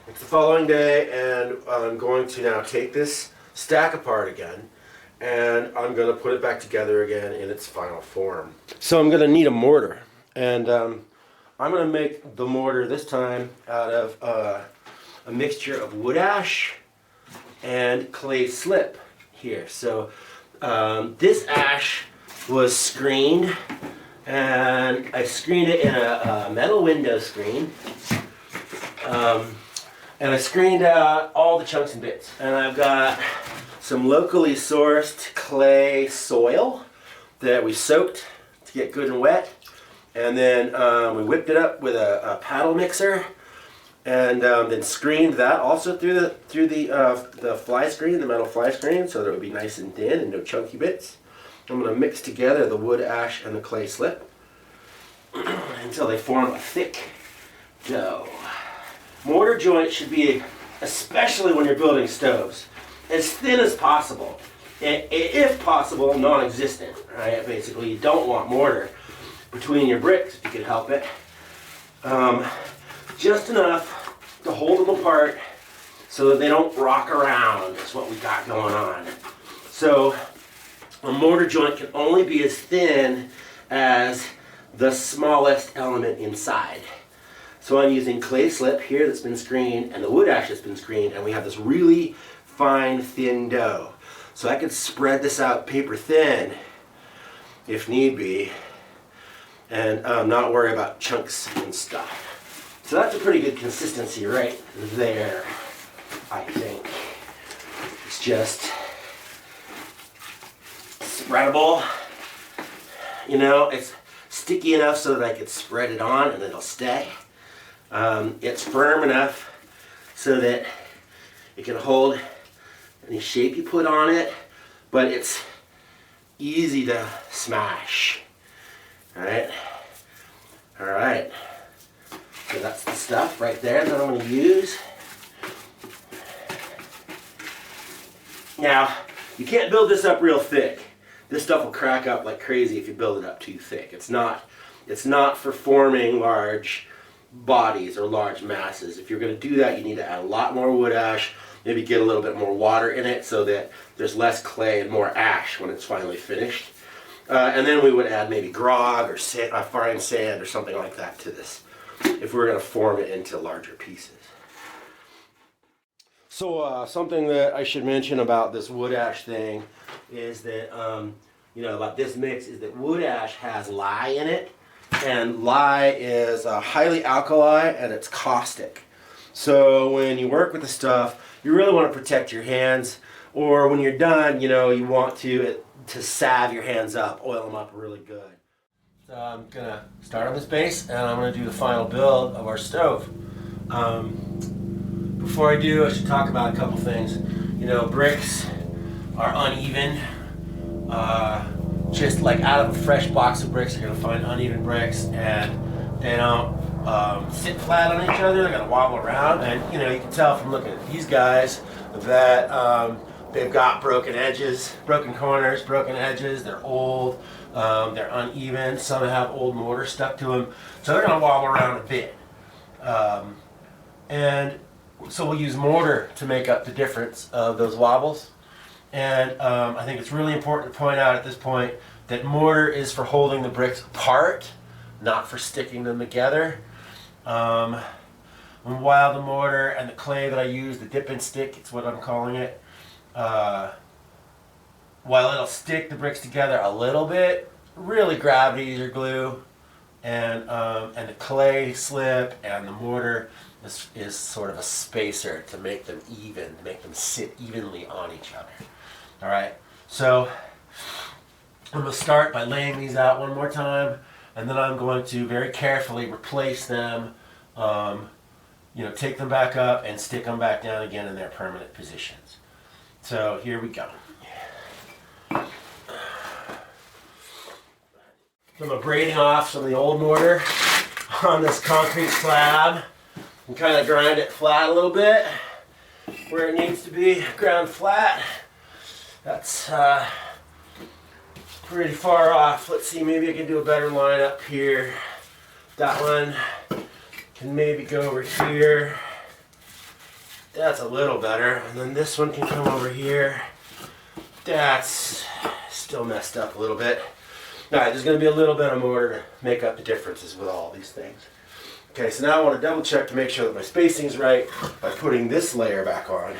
It's the following day, and I'm going to now take this stack apart again, and I'm going to put it back together again in its final form. So I'm going to need a mortar, and I'm going to make the mortar this time out of a mixture of wood ash and clay slip here. So this ash was screened, and I screened it in a metal window screen. And I screened out all the chunks and bits. And I've got some locally sourced clay soil that we soaked to get good and wet. And then we whipped it up with a paddle mixer, and then screened that also through the fly screen, the metal fly screen, so that it would be nice and thin and no chunky bits. I'm going to mix together the wood ash and the clay slip until they form a thick dough. Mortar joint should be, especially when you're building stoves, as thin as possible. If possible, non-existent. Right? Basically, you don't want mortar between your bricks if you can help it. Just enough to hold them apart so that they don't rock around. That's what we got going on. So a mortar joint can only be as thin as the smallest element inside. So I'm using clay slip here that's been screened and the wood ash that's been screened, and we have this really fine, thin dough. So I could spread this out paper thin if need be, and not worry about chunks and stuff. So that's a pretty good consistency right there, I think. It's just spreadable. You know, it's sticky enough so that I could spread it on and it'll stay. It's firm enough so that it can hold any shape you put on it, but it's easy to smash. Alright? Alright. So that's the stuff right there that I'm going to use. Now, you can't build this up real thick. This stuff will crack up like crazy if you build it up too thick. It's not for forming large bodies or large masses. If you're going to do that, you need to add a lot more wood ash, maybe get a little bit more water in it so that there's less clay and more ash when it's finally finished. And then we would add maybe grog or fine sand or something like that to this if we're going to form it into larger pieces. So something that I should mention about this wood ash thing is that, about this mix is that wood ash has lye in it. And lye is highly alkali and it's caustic. So when you work with the stuff, you really want to protect your hands. Or when you're done, you want to salve your hands up, oil them up really good. So I'm going to start on this base and I'm going to do the final build of our stove. Before I do, I should talk about a couple things. Bricks are uneven. Just like out of a fresh box of bricks, you're going to find uneven bricks, and they don't sit flat on each other. They're going to wobble around, and you can tell from looking at these guys that they've got broken edges, broken corners, broken edges. They're old, they're uneven. Some have old mortar stuck to them, so they're going to wobble around a bit. And so we'll use mortar to make up the difference of those wobbles. And I think it's really important to point out at this point that mortar is for holding the bricks apart, not for sticking them together. While the mortar and the clay that I use, the dip and stick, it's what I'm calling it, while it'll stick the bricks together a little bit, really gravity is your glue, and the clay slip and the mortar is sort of a spacer to make them even, to make them sit evenly on each other. All right, so I'm going to start by laying these out one more time, and then I'm going to very carefully replace them, take them back up and stick them back down again in their permanent positions. So here we go. So I'm abrading off some of the old mortar on this concrete slab and kind of grind it flat a little bit where it needs to be ground flat. That's pretty far off. Let's see, maybe I can do a better line up here. That one can maybe go over here. That's a little better. And then this one can come over here. That's still messed up a little bit. All right, there's going to be a little bit of mortar to make up the differences with all these things. Okay, so now I want to double check to make sure that my spacing is right by putting this layer back on.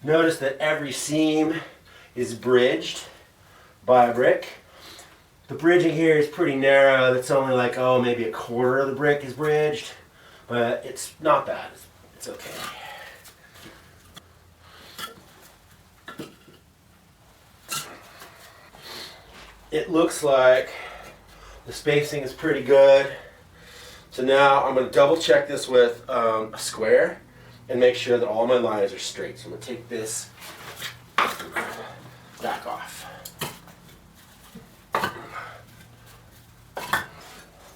Notice that every seam is bridged by a brick. The bridging here is pretty narrow. It's only like, oh, maybe a quarter of the brick is bridged, but it's not bad. It's okay. It looks like the spacing is pretty good. So now I'm going to double check this with a square and make sure that all my lines are straight. So I'm going to take this back off.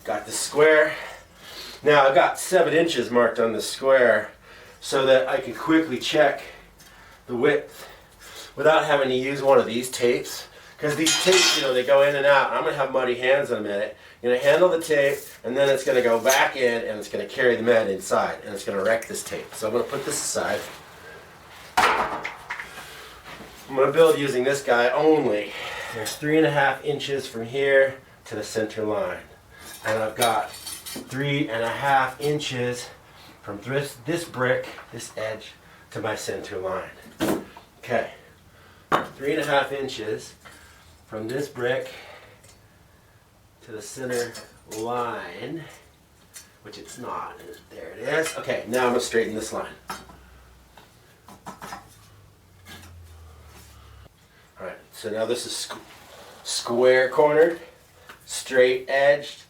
Got the square. Now I've got 7 inches marked on the square so that I can quickly check the width without having to use one of these tapes. Because these tapes, you know, they go in and out. I'm going to have muddy hands in a minute. You're going to handle the tape, and then it's going to go back in, and it's going to carry the med inside, and it's going to wreck this tape. So I'm going to put this aside. I'm going to build using this guy only. There's 3.5 inches from here to the center line. And I've got 3.5 inches from this brick, this edge, to my center line. Okay, 3.5 inches from this brick to the center line, which it's not. There it is. Okay, now I'm going to straighten this line. Alright, so now this is square cornered, straight edged,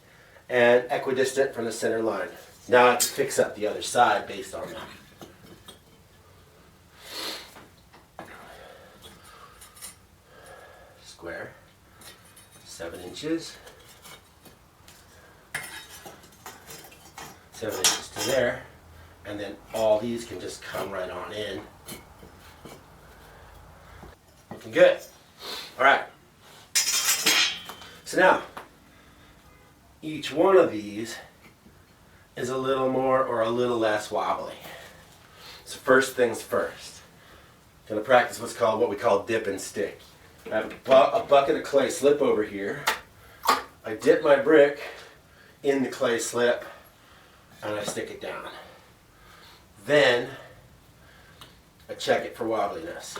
and equidistant from the center line. Now I can fix up the other side based on that. Square, 7 inches, 7 inches to there, and then all these can just come right on in. Looking good. All right. So now, each one of these is a little more or a little less wobbly. So first things first, I'm going to practice what we call dip and stick. I have a bucket of clay slip over here. I dip my brick in the clay slip and I stick it down. Then I check it for wobbliness.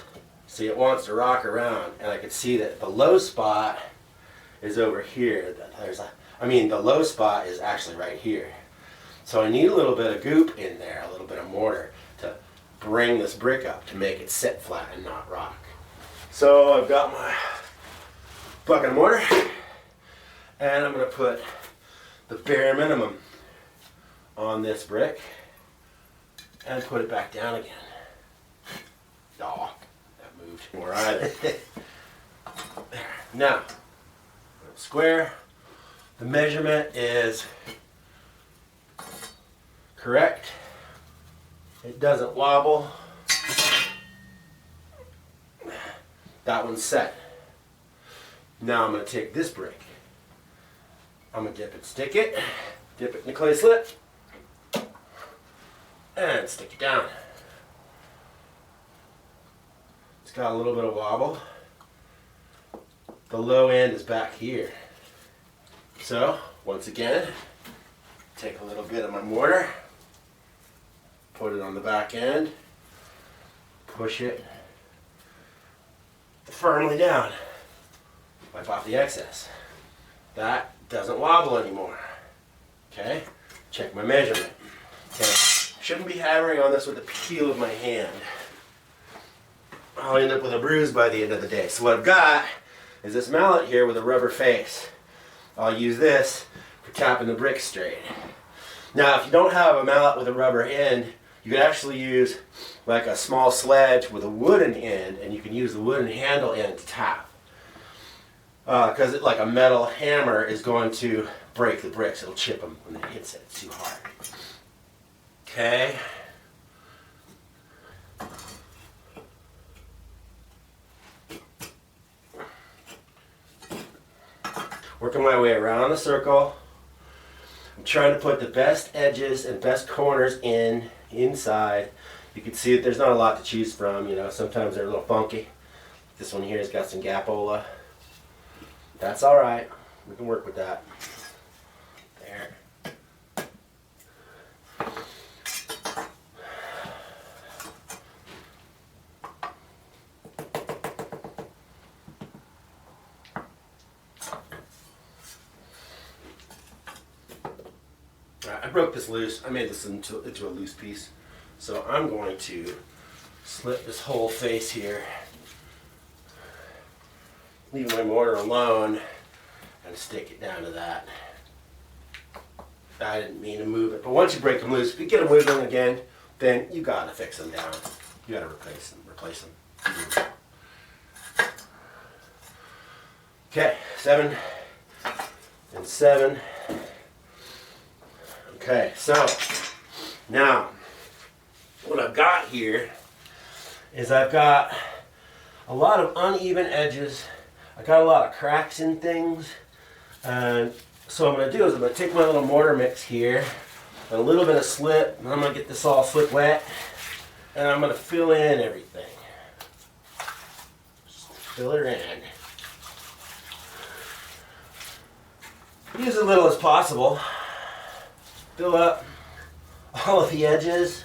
See, it wants to rock around, and I can see that the low spot is over here. The low spot is actually right here. So I need a little bit of goop in there, a little bit of mortar to bring this brick up to make it sit flat and not rock. So I've got my bucket of mortar, and I'm going to put the bare minimum on this brick and put it back down again. Oh, that moved more either. There. Now, square. The measurement is correct. It doesn't wobble. That one's set. Now I'm going to take this brick. I'm going to dip it in the clay slip, and stick it down. It's got a little bit of wobble. The low end is back here. So, once again, take a little bit of my mortar, put it on the back end, push it firmly down, wipe off the excess. That doesn't wobble anymore. Okay, check my measurement. Okay, shouldn't be hammering on this with the heel of my hand. I'll end up with a bruise by the end of the day. So what I've got is this mallet here with a rubber face. I'll use this for tapping the brick straight. Now, if you don't have a mallet with a rubber end, you could actually use like a small sledge with a wooden end, and you can use the wooden handle end to tap. Because like a metal hammer is going to break the bricks. It'll chip them when it hits it too hard. Okay. Working my way around the circle. I'm trying to put the best edges and best corners inside. You can see that there's not a lot to choose from. You know, sometimes they're a little funky. This one here has got some gapola. That's all right. We can work with that. There. I broke this loose. I made this into a loose piece. So I'm going to slip this whole face here, leave my mortar alone, and stick it down to that. I didn't mean to move it, but once you break them loose, if you get them wiggling again, then you gotta fix them down. You gotta replace them. Okay, 7 and 7. Okay, so now what I've got here is I've got a lot of uneven edges. I got a lot of cracks in things. And so what I'm going to do is I'm going to take my little mortar mix here and a little bit of slip, and I'm going to get this all slip wet, and I'm going to fill in everything. Just fill it in. Use as little as possible. Fill up all of the edges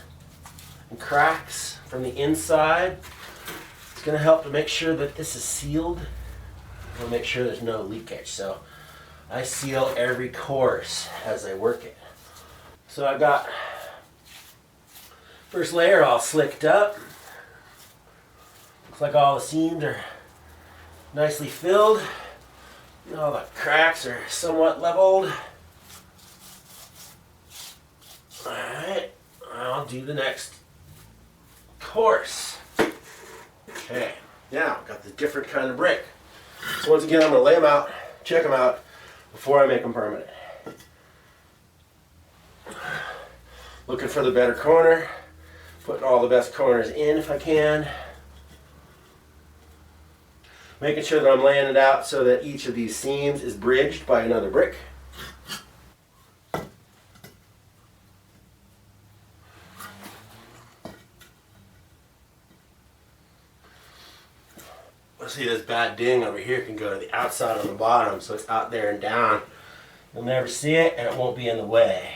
and cracks from the inside. It's going to help to make sure that this is sealed. We'll make sure there's no leakage. So I seal every course as I work it. So I've got first layer all slicked up. Looks like all the seams are nicely filled. All the cracks are somewhat leveled. Alright, I'll do the next course. Okay, now got the different kind of brick. So once again, I'm going to lay them out, check them out before I make them permanent. Looking for the better corner, putting all the best corners in if I can. Making sure that I'm laying it out so that each of these seams is bridged by another brick. See, this bad ding over here can go to the outside on the bottom, so it's out there and down. You'll never see it, and it won't be in the way.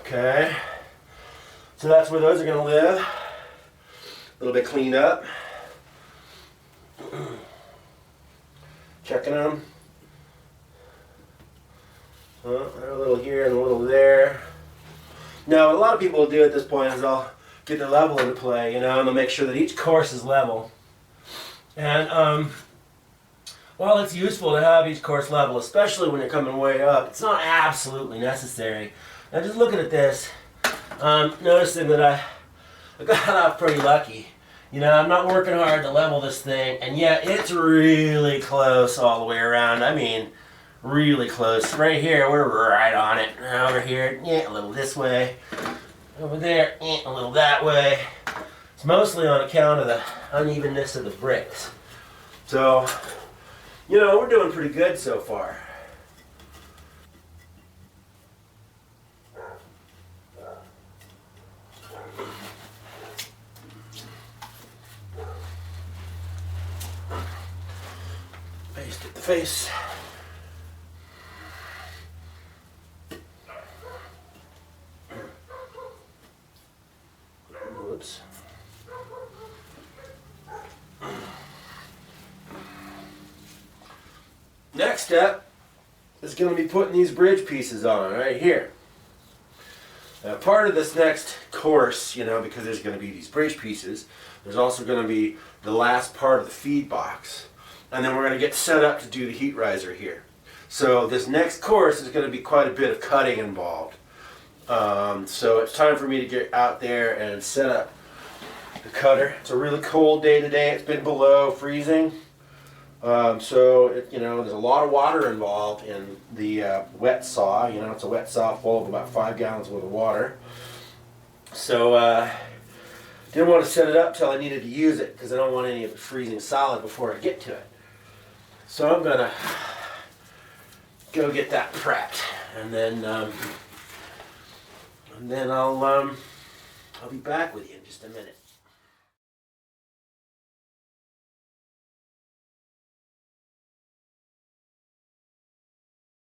Okay, so that's where those are going to live. A little bit cleaned up. Checking them. They're a little here and a little there. Now, what a lot of people will do at this point is they'll get their level into play, you know, and they'll make sure that each course is level. And while it's useful to have each course level, especially when you're coming way up, it's not absolutely necessary. Now just looking at this, noticing that I got off pretty lucky. You know, I'm not working hard to level this thing, and yet it's really close all the way around. I mean, really close. Right here, we're right on it. Over here, yeah, a little this way. Over there, yeah, a little that way. It's mostly on account of the unevenness of the bricks. So, you know, we're doing pretty good so far. Paste at the face. Whoops. Next step is going to be putting these bridge pieces on right here. Now, part of this next course, you know, because there's going to be these bridge pieces, there's also going to be the last part of the feed box. And then we're going to get set up to do the heat riser here. So this next course is going to be quite a bit of cutting involved. So it's time for me to get out there and set up the cutter. It's a really cold day today. It's been below freezing. So you know, there's a lot of water involved in the wet saw. You know, it's a wet saw full of about 5 gallons worth of water. So didn't want to set it up till I needed to use it because I don't want any of it freezing solid before I get to it. So I'm gonna go get that prepped. and then I'll be back with you in just a minute.